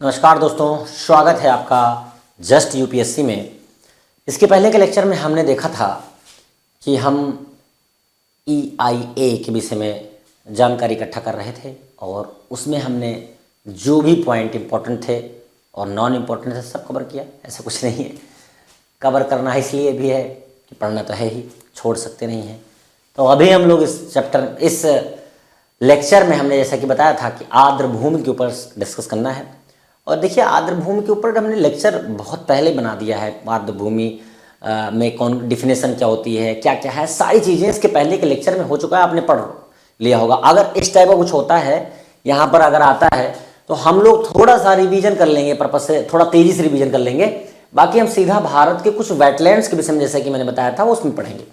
नमस्कार दोस्तों, स्वागत है आपका जस्ट यूपीएससी में। इसके पहले के लेक्चर में हमने देखा था कि हम EIA के विषय में जानकारी इकट्ठा कर रहे थे और उसमें हमने जो भी पॉइंट इम्पोर्टेंट थे और नॉन इम्पोर्टेंट थे सब कवर किया। ऐसा कुछ नहीं है, कवर करना इसलिए भी है कि पढ़ना तो है ही, छोड़ सकते नहीं हैं। तो अभी हम लोग इस लेक्चर में हमने जैसा कि बताया था कि आर्द्र भूमि के ऊपर डिस्कस करना है। और देखिए, आर्द्र भूमि के ऊपर हमने लेक्चर बहुत पहले बना दिया है। आर्द्र भूमि में कौन डिफिनेशन क्या होती है, क्या क्या है, सारी चीज़ें इसके पहले के लेक्चर में हो चुका है, आपने पढ़ लिया होगा। अगर इस टाइप का कुछ होता है यहाँ पर अगर आता है तो हम लोग थोड़ा सा रिवीजन कर लेंगे, पर्पज से थोड़ा तेज़ी से रिवीजन कर लेंगे। बाकी हम सीधा भारत के कुछ वेटलैंड्स के विषय में, जैसे कि मैंने बताया था, वो उसमें पढ़ेंगे।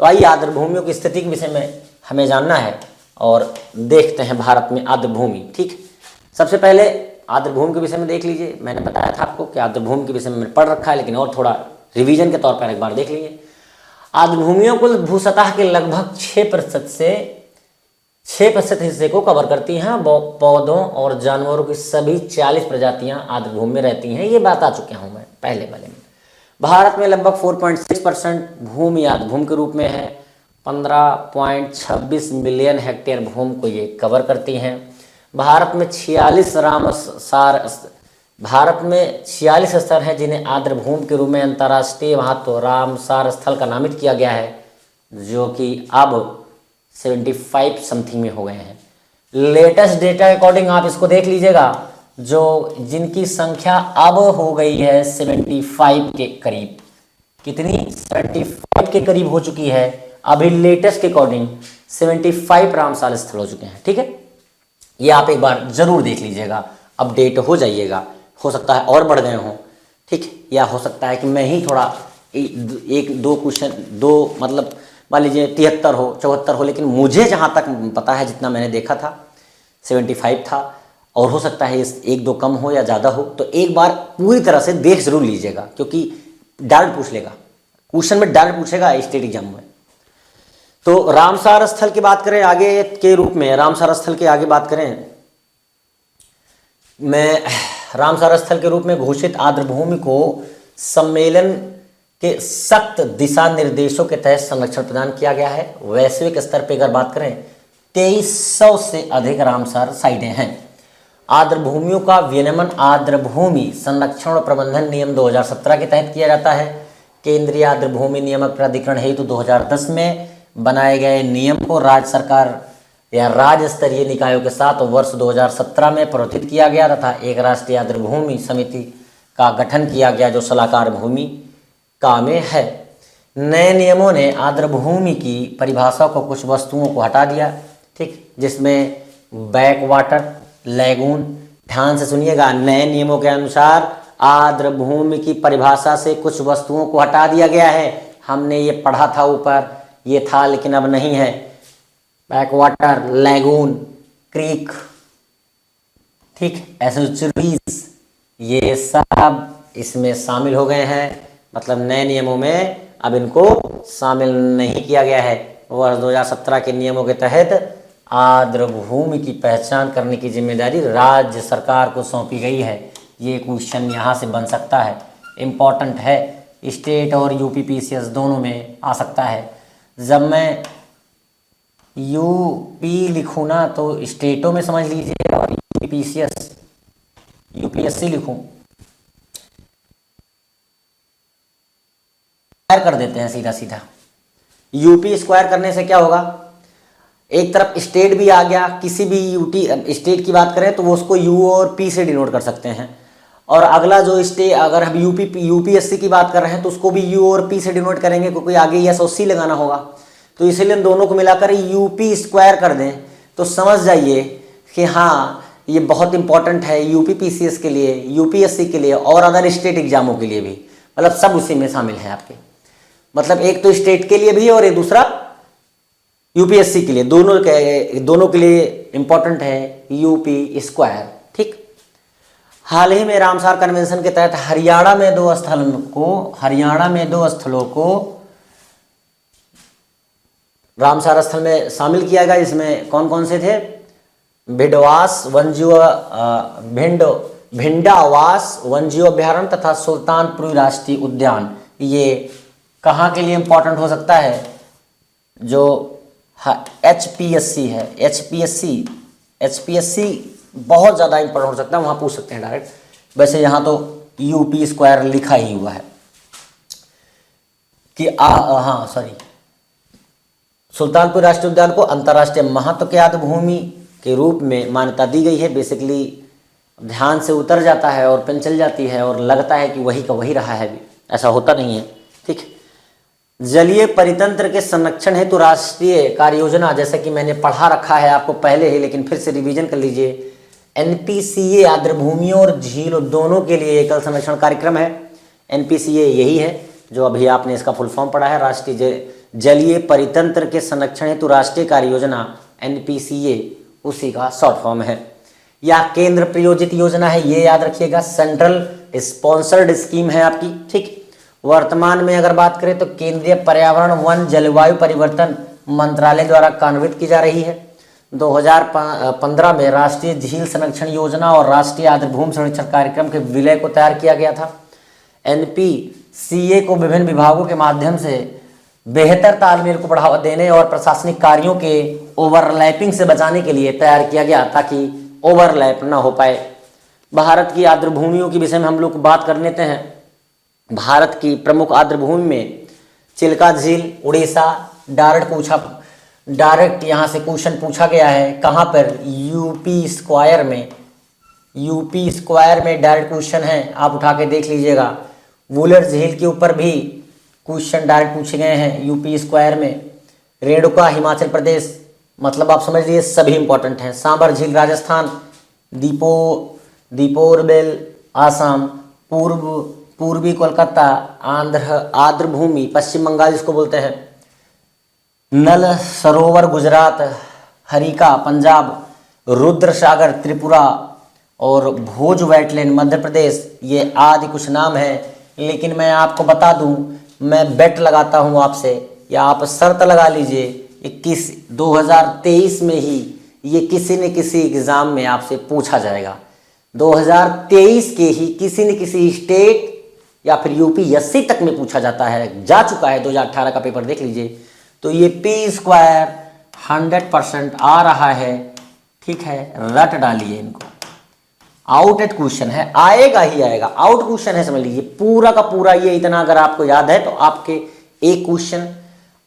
तो आइए, आर्द्र भूमियों की स्थिति के विषय में हमें जानना है और देखते हैं भारत में आर्द्र भूमि। ठीक, सबसे पहले आर्द्र भूमि के विषय में देख लीजिए। मैंने बताया था आपको कि आर्द्र भूमि के विषय में मैंने पढ़ रखा है, लेकिन और थोड़ा रिवीजन के तौर पर एक बार देख लीजिए। आर्द्र भूमियों कुल भूसतह के लगभग 6% से 6% हिस्से को कवर करती हैं। पौधों और जानवरों की सभी 40 प्रजातियां आर्द्र भूमि में रहती हैं। ये बता चुका हूं मैं पहले वाले में। भारत में लगभग 4.6% भूमि आर्द्र भूमि के रूप में है। 15.26 मिलियन हेक्टेयर भूमि को ये कवर करती हैं। भारत में 46 स्थल हैं जिन्हें आर्द्र भूमि के रूप में अंतर्राष्ट्रीय महत्व रामसार स्थल का नामित किया गया है, जो कि अब 75 समथिंग में हो गए हैं। लेटेस्ट डेटा के अकॉर्डिंग आप इसको देख लीजिएगा, जो जिनकी संख्या अब हो गई है 75 के करीब। कितनी? 75 के करीब हो चुकी है। अभी लेटेस्ट के अकॉर्डिंग 75 रामसार स्थल हो चुके हैं। ठीक है, ये आप एक बार जरूर देख लीजिएगा, अपडेट हो जाइएगा। हो सकता है और बढ़ गए हों, ठीक, या हो सकता है कि मैं ही थोड़ा एक दो क्वेश्चन मतलब मान लीजिए 73 हो, 74 हो, लेकिन मुझे जहाँ तक पता है, जितना मैंने देखा था 75 था। और हो सकता है एक दो कम हो या ज़्यादा हो। तो एक बार पूरी तरह से देख जरूर लीजिएगा, क्योंकि डायरेक्ट पूछ लेगा, क्वेश्चन में डायरेक्ट पूछेगा स्टेट एग्जाम में। तो रामसार स्थल की बात करें आगे के रूप में, रामसार स्थल की आगे बात करें, मैं रामसार स्थल के रूप में घोषित आर्द्र भूमि को सम्मेलन के सख्त दिशा निर्देशों के तहत संरक्षण प्रदान किया गया है। वैश्विक स्तर पर अगर बात करें, 2300 से अधिक रामसार साइटें हैं। आर्द्र भूमियों का विनियमन आर्द्र भूमि संरक्षण और प्रबंधन नियम 2017 के तहत किया जाता है। केंद्रीय आर्द्र भूमि नियामक प्राधिकरण हेतु 2010 में बनाए गए नियम को राज्य सरकार या राज्य स्तरीय निकायों के साथ वर्ष 2017 में प्रवर्तित किया गया तथा एक राष्ट्रीय आर्द्र भूमि समिति का गठन किया गया, जो सलाहकार भूमिका में है। नए नियमों ने आर्द्र भूमि की परिभाषा को कुछ वस्तुओं को हटा दिया, ठीक, जिसमें बैक वाटर, लैगून। ध्यान से सुनिएगा, नए नियमों के अनुसार आर्द्र भूमि की परिभाषा से कुछ वस्तुओं को हटा दिया गया है। हमने ये पढ़ा था ऊपर, ये था लेकिन अब नहीं है। बैक वाटर, लैगून, क्रीक, ठीक, एस्चुरीज, ये सब इसमें शामिल हो गए हैं। मतलब नए नियमों में अब इनको शामिल नहीं किया गया है। वर्ष 2017 के नियमों के तहत आर्द्र भूमि की पहचान करने की जिम्मेदारी राज्य सरकार को सौंपी गई है। ये क्वेश्चन यहाँ से बन सकता है, इम्पॉर्टेंट है, स्टेट और यूपीपीसीएस दोनों में आ सकता है। जब मैं यूपी लिखूँ ना तो स्टेटों में समझ लीजिए, और यूपीएससी लिखूँ स्क्वायर कर देते हैं सीधा सीधा। यूपी स्क्वायर करने से क्या होगा, एक तरफ स्टेट भी आ गया। किसी भी स्टेट की बात करें तो वो उसको यू और पी से डिनोट कर सकते हैं, और अगला जो स्टेट, अगर हम यूपीएससी की बात कर रहे हैं तो उसको भी यू और पी से डिनोट करेंगे, क्योंकि आगे एस और सी लगाना होगा। तो इसीलिए दोनों को मिलाकर यूपी स्क्वायर कर दें तो समझ जाइए कि हाँ, ये बहुत इंपॉर्टेंट है यूपीपीसीएस के लिए, यूपीएससी के लिए और अदर स्टेट एग्जामों के लिए भी। मतलब सब उसी में शामिल है आपके। मतलब एक तो स्टेट के लिए भी और एक दूसरा यूपीएससी के लिए, दोनों के लिए इंपॉर्टेंट है यूपी स्क्वायर। ठीक, हाल ही में रामसार कन्वेंशन के तहत हरियाणा में दो स्थलों को रामसार स्थल में शामिल किया गया। इसमें कौन कौन से थे? भिंडवास, भिंड भिंडा आवास वन्यजीव अभ्यारण्य तथा सुल्तानपुरी राष्ट्रीय उद्यान, ये कहाँ के लिए इंपॉर्टेंट हो सकता है? जो HPSC है, HPSC बहुत ज़्यादा इंपॉर्टेंट हो सकता है, वहाँ पूछ सकते हैं डायरेक्ट। वैसे यहाँ तो UP स्क्वायर लिखा ही हुआ है कि हाँ सॉरी, सुल्तानपुर राष्ट्रीय उद्यान को अंतर्राष्ट्रीय महत्व के आद्र भूमि के रूप में मान्यता दी गई है। बेसिकली ध्यान से उतर जाता है और पेन चल जाती है और लगता है कि वही का वही रहा है, भी ऐसा होता नहीं है। ठीक है, जलीय परितंत्र के संरक्षण हेतु राष्ट्रीय कार्य योजना, जैसे कि मैंने पढ़ा रखा है आपको पहले ही, लेकिन फिर से रिवीजन कर लीजिए। NPCA आर्द्रभूमियों और झीलों दोनों के लिए एकल संरक्षण कार्यक्रम है। NPCA यही है जो अभी आपने इसका फुल फॉर्म पढ़ा है, राष्ट्रीय जलीय परितंत्र के संरक्षण हेतु राष्ट्रीय कार्य योजना, NPCA उसी का शॉर्ट फॉर्म है। या केंद्र प्रायोजित योजना है, ये याद रखिएगा, सेंट्रल स्पॉन्सर्ड स्कीम है आपकी। ठीक, वर्तमान में अगर बात करें तो केंद्रीय पर्यावरण वन जलवायु परिवर्तन मंत्रालय द्वारा कार्यान्वित की जा रही है। 2015 में राष्ट्रीय झील संरक्षण योजना और राष्ट्रीय आर्द्रभूमि संरक्षण कार्यक्रम के विलय को तैयार किया गया था। NPCA को विभिन्न विभागों के माध्यम से बेहतर तालमेल को बढ़ावा देने और प्रशासनिक कार्यों के ओवरलैपिंग से बचाने के लिए तैयार किया गया, ताकि ओवरलैप ना हो पाए। भारत की आर्द्रभूमियों के विषय में हम लोग बात कर लेते हैं। भारत की प्रमुख आर्द्रभूमि में चिल्का झील उड़ीसा, डायरेक्ट यहाँ से क्वेश्चन पूछा गया है, कहाँ पर? UP स्क्वायर में डायरेक्ट क्वेश्चन है, आप उठा के देख लीजिएगा। वुलर झील के ऊपर भी क्वेश्चन डायरेक्ट पूछे गए हैं UP स्क्वायर में। रेणुका हिमाचल प्रदेश, मतलब आप समझ लीजिए सभी इंपॉर्टेंट हैं। सांबर झील राजस्थान, दीपोरबेल आसाम, पूर्वी कोलकाता आर्द्रभूमि पश्चिम बंगाल जिसको बोलते हैं, नल सरोवर गुजरात, हरिका पंजाब, रुद्रसागर त्रिपुरा और भोज वेटलैंड मध्य प्रदेश, ये आदि कुछ नाम है। लेकिन मैं आपको बता दूं, मैं बेट लगाता हूं आपसे, या आप शर्त लगा लीजिए, 2023 में ही ये किसी न किसी एग्जाम में आपसे पूछा जाएगा। 2023 के ही किसी न किसी स्टेट या फिर UPSC तक में पूछा जाता है, जा चुका है। 2018 का पेपर देख लीजिए। तो ये P स्क्वायर 100% आ रहा है। ठीक है, रट डालिए इनको। आउटेड क्वेश्चन है, आएगा ही आएगा, आउट क्वेश्चन है, समझ लीजिए पूरा का पूरा। ये इतना अगर आपको याद है तो आपके एक क्वेश्चन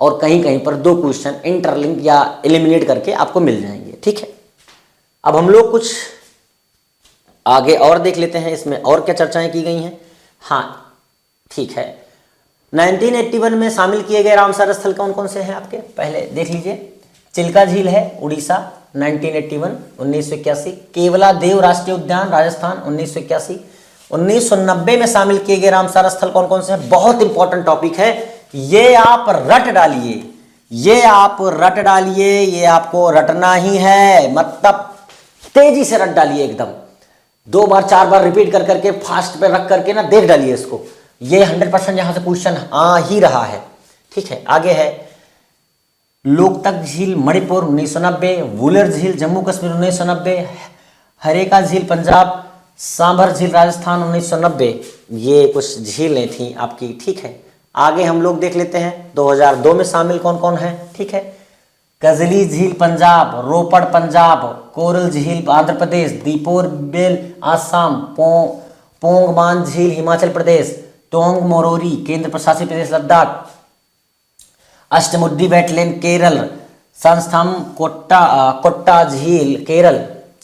और कहीं कहीं पर 2 क्वेश्चन इंटरलिंक या एलिमिनेट करके आपको मिल जाएंगे। ठीक है, अब हम लोग कुछ आगे और देख लेते हैं, इसमें और क्या चर्चाएं की गई हैं। हाँ ठीक है, 1981 में शामिल किए गए रामसर स्थल कौन कौन से हैं आपके, पहले देख लीजिए। चिल्का झील है उड़ीसा 1981 1981। केवला देव राष्ट्रीय उद्यान राजस्थान 1981। 1990 में शामिल किए गए रामसर स्थल कौन कौन से हैं, बहुत इंपॉर्टेंट टॉपिक है, ये आप रट डालिए, ये आप रट डालिए, ये आपको रटना ही है, मतलब तेजी से रट डालिए एकदम, 2 बार 4 बार रिपीट कर करके फास्ट पे रख करके ना देख डालिए इसको। ये 100% यहां से क्वेश्चन आ ही रहा है। ठीक है, आगे है लोकतक झील मणिपुर 1990, वुलर झील जम्मू कश्मीर 1990, हरेका झील पंजाब, सांभर झील राजस्थान 1990। ये कुछ झीलें थी आपकी। ठीक है, आगे हम लोग देख लेते हैं 2002 में शामिल कौन कौन है। ठीक है, कजली झील पंजाब, रोपड़ पंजाब, कोरल झील आंध्र प्रदेश, दीपोर बेल आसाम, पोंगमान झील हिमाचल प्रदेश, टोंग मोरोरी केंद्र प्रशासित प्रदेश लद्दाख, अष्टमुड्डी वेटलैंड केरल, संस्थान कोट्टा झील केरल।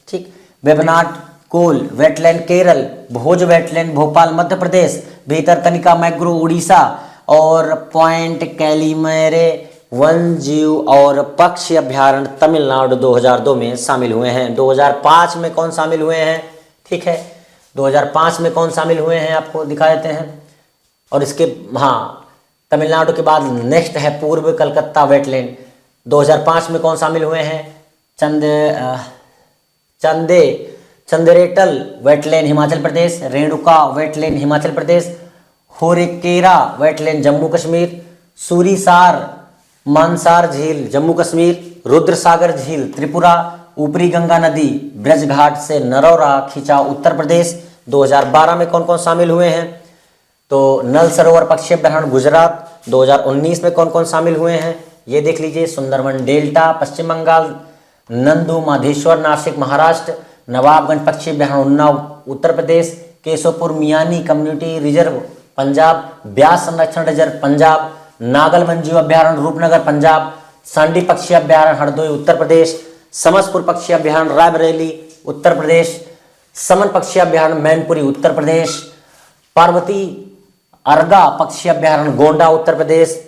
ठीक, वेबनाट कोल वेटलैंड केरल, भोज वेटलैंड भोपाल मध्य प्रदेश, भीतरकनिका मैग्रो उड़ीसा और पॉइंट कैलीमेरे वन जीव और पक्षी अभ्यारण्य तमिलनाडु 2002 में शामिल हुए हैं। 2005 में कौन शामिल हुए हैं? ठीक है, 2005 में कौन शामिल हुए हैं आपको दिखा देते हैं। और इसके हाँ, तमिलनाडु के बाद नेक्स्ट है पूर्व कलकत्ता वेटलैंड। 2005 में कौन शामिल हुए हैं? चंदेरेटल wetland Himachal Pradesh, Renuka wetland Himachal Pradesh, होरेकेरा wetland Jammu Kashmir, सूरीसार Manasara झील जम्मू कश्मीर, रुद्रसागर झील त्रिपुरा, ऊपरी गंगा नदी ब्रजघाट से नरौरा खिंचा उत्तर प्रदेश, 2012 में कौन कौन शामिल हुए हैं? तो नल सरोवर पक्षी अभ्यारण्य गुजरात। 2019 में कौन कौन शामिल हुए हैं ये देख लीजिए। सुंदरवन डेल्टा पश्चिम बंगाल, नंदू माधेश्वर नासिक महाराष्ट्र, नवाबगंज पक्षी अभ्यारण्य उन्नाव उत्तर प्रदेश, केशवपुर मियानी कम्युनिटी रिजर्व पंजाब, ब्यास संरक्षण रिजर्व पंजाब, नागल मंजू अभ्यारण्य रूपनगर पंजाब, सांडी पक्षी अभ्यारण्य हरदोई उत्तर प्रदेश, समसपुर पक्षी अभ्यारण्य रायबरेली उत्तर प्रदेश, समन पक्षी अभ्यारण्य मैनपुरी उत्तर प्रदेश, पार्वती अर्गा पक्षी अभ्यारण्य गोंडा उत्तर प्रदेश,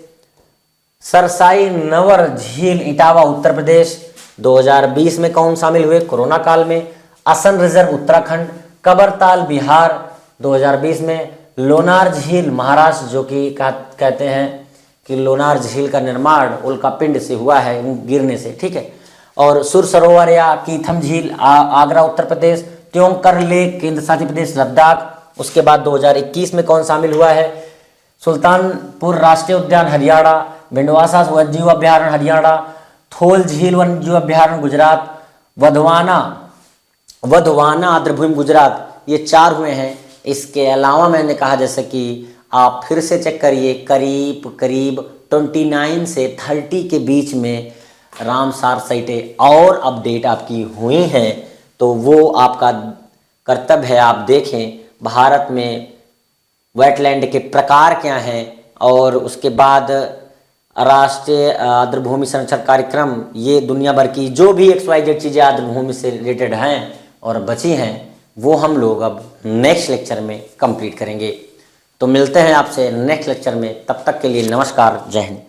सरसाई नवर झील इटावा उत्तर प्रदेश। 2020 में कौन शामिल हुए? कोरोना काल में असम रिजर्व उत्तराखंड, कबरताल बिहार। 2020 में लोनार झील महाराष्ट्र, जो कि कहते हैं कि लोनार झील का निर्माण उल्कापिंड से हुआ है गिरने से, ठीक है। और सुर सरोवर या कीथम झील आगरा उत्तर प्रदेश, त्योंकर लेक केंद्र शासित प्रदेश लद्दाख। उसके बाद 2021 में कौन शामिल हुआ है? सुल्तानपुर राष्ट्रीय उद्यान हरियाणा, भिंडवासा वन्यजीव अभ्यारण्य हरियाणा, थोल झील वन्यजीव अभ्यारण्य गुजरात, वधवाना आर्द्रभूमि गुजरात। ये 4 हुए हैं। इसके अलावा मैंने कहा जैसे कि आप फिर से चेक करिए, करीब 29 से 30 के बीच में रामसार साइटें और अपडेट आपकी हुई हैं, तो वो आपका कर्तव्य है आप देखें भारत में वेटलैंड के प्रकार क्या हैं। और उसके बाद राष्ट्रीय आर्द्रभूमि संरक्षण कार्यक्रम, ये दुनिया भर की जो भी XYZ चीज़ें आर्द्रभूमि से रिलेटेड हैं और बची हैं, वो हम लोग अब नेक्स्ट लेक्चर में कंप्लीट करेंगे। तो मिलते हैं आपसे नेक्स्ट लेक्चर में, तब तक के लिए नमस्कार, जय हिंद।